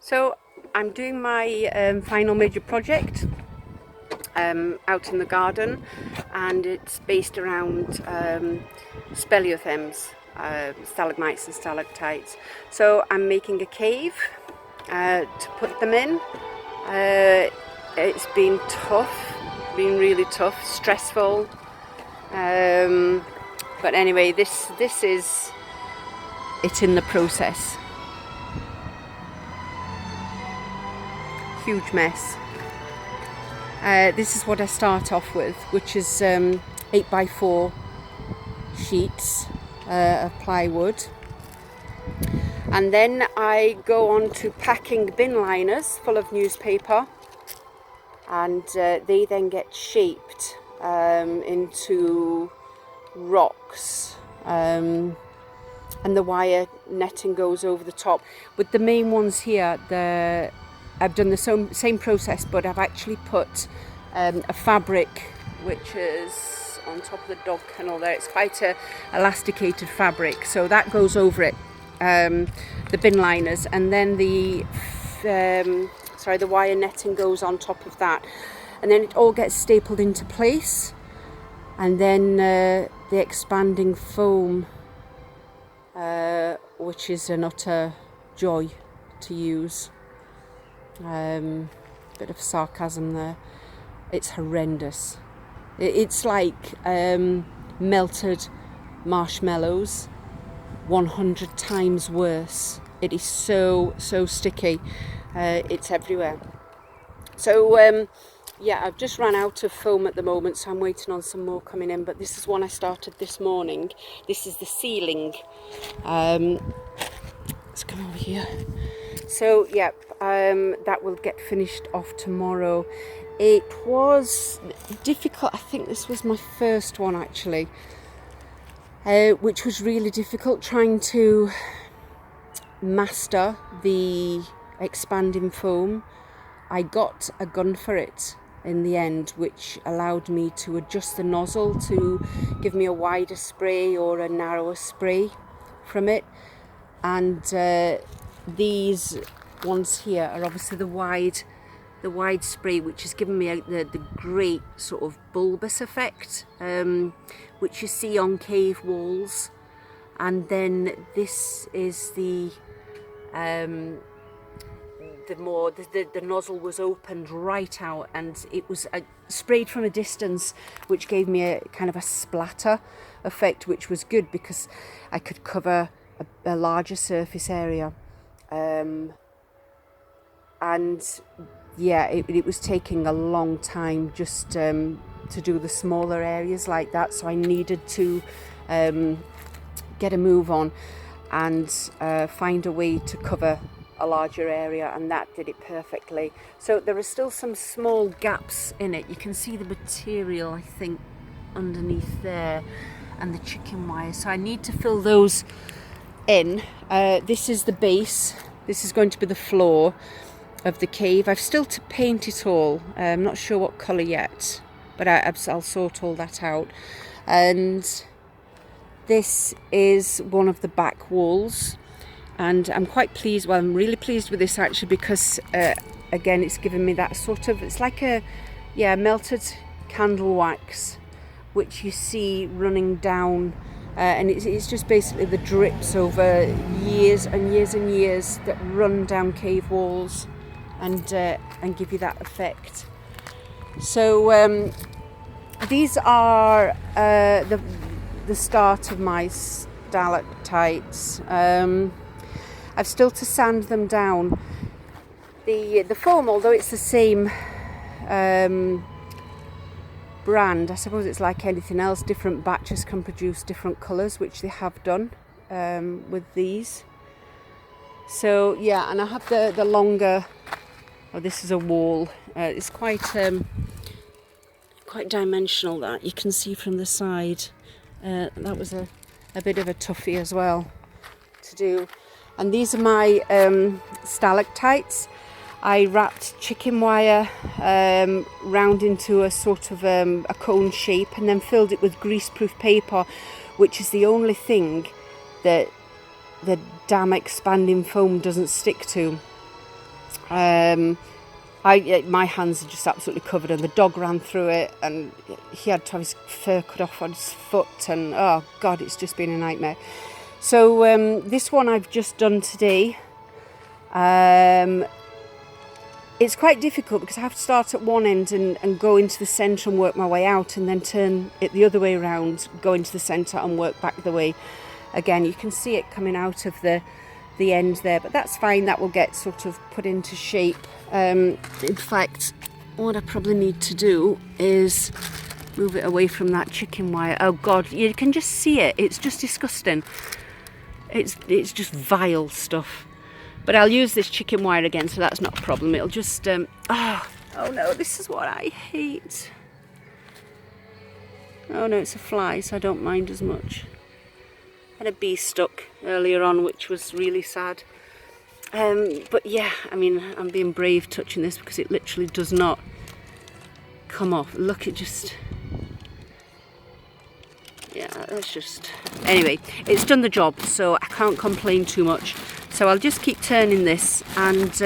So I'm doing my final major project out in the garden, and it's based around speleothems, stalagmites and stalactites. So I'm making a cave to put them in. It's been tough, been really tough, stressful. But anyway, this is it in the process. Huge mess. This is what I start off with, which is 8x4 sheets of plywood, and then I go on to packing bin liners full of newspaper, and they then get shaped into rocks, and the wire netting goes over the top. With the main ones here, I've done the same process, but I've actually put a fabric which is on top of the dog kennel there. It's quite a elasticated fabric, so that goes over it, the bin liners, and then the wire netting goes on top of that, and then it all gets stapled into place, and then the expanding foam, which is an utter joy to use. Bit of sarcasm there. It's horrendous. It's like melted marshmallows 100 times worse. It is so sticky. It's everywhere. So yeah, I've just run out of foam at the moment, so I'm waiting on some more coming in, but this is one I started this morning. This is the ceiling. Let's come over here. So yeah, that will get finished off tomorrow. It was difficult. I think this was my first one actually, which was really difficult, trying to master the expanding foam. I got a gun for it in the end, which allowed me to adjust the nozzle to give me a wider spray or a narrower spray from it. And these ones here are obviously the wide spray, which has given me the great sort of bulbous effect, which you see on cave walls. And then this is the nozzle was opened right out, and it was sprayed from a distance, which gave me a kind of a splatter effect, which was good because I could cover a larger surface area. And yeah, it was taking a long time just to do the smaller areas like that, so I needed to get a move on and find a way to cover a larger area, and that did it perfectly. So there are still some small gaps in it. You can see the material, I think, underneath there, and the chicken wire, so I need to fill those in. This is the base. This is going to be the floor of the cave. I've still to paint it all. I'm not sure what colour yet, but I'll sort all that out. And this is one of the back walls, and I'm quite pleased. Well, I'm really pleased with this actually, because again, it's given me that sort of, it's like a melted candle wax, which you see running down. And it's just basically the drips over years and years and years that run down cave walls and give you that effect. So these are the start of my stalactites. I've still to sand them down. The foam, although it's the same brand, I suppose it's like anything else, different batches can produce different colours, which they have done with these. So yeah, and I have the longer, this is a wall. It's quite dimensional, that you can see from the side. That was a bit of a toughie as well to do. And these are my stalactites. I wrapped chicken wire round into a sort of a cone shape, and then filled it with greaseproof paper, which is the only thing that the damn expanding foam doesn't stick to. My hands are just absolutely covered, and the dog ran through it, and he had to have his fur cut off on his foot, and oh God, it's just been a nightmare. So this one I've just done today. It's quite difficult because I have to start at one end and go into the centre and work my way out, and then turn it the other way around, go into the centre and work back the way again. You can see it coming out of the end there, but that's fine. That will get sort of put into shape. In fact, what I probably need to do is move it away from that chicken wire. Oh God, you can just see it. It's just disgusting. It's just vile stuff. But I'll use this chicken wire again, so that's not a problem. It'll just, oh no, this is what I hate. Oh no, it's a fly, so I don't mind as much. Had a bee stuck earlier on, which was really sad. But yeah, I mean, I'm being brave touching this because it literally does not come off. Look, it just... Yeah, that's just... Anyway, it's done the job, so I can't complain too much. So I'll just keep turning this, and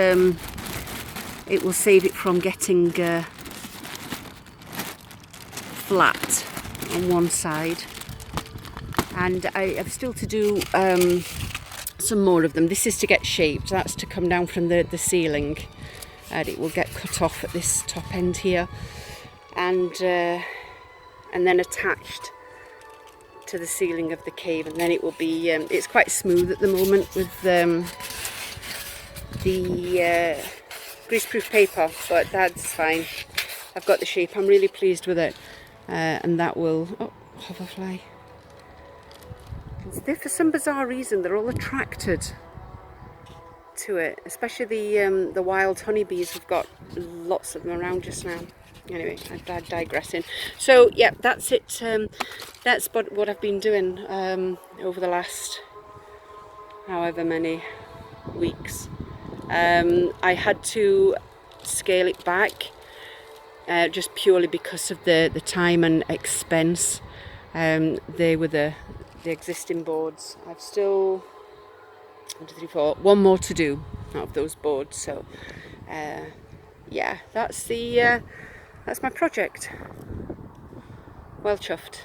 it will save it from getting flat on one side. And I have still to do some more of them. This is to get shaped. That's to come down from the ceiling, and it will get cut off at this top end here, and then attached to the ceiling of the cave, and then it will be it's quite smooth at the moment with the greaseproof paper, but that's fine. I've got the shape. I'm really pleased with it, and that will... Oh, hoverfly. For some bizarre reason, they're all attracted to it, especially the wild honeybees. We've got lots of them around just now. Anyway, I'm digressing. So yeah, that's it. That's what I've been doing over the last however many weeks. I had to scale it back just purely because of the time and expense. They were the existing boards. I've still 1, 2, 3, 4, one more to do out of those boards. So yeah, that's my project. Well chuffed.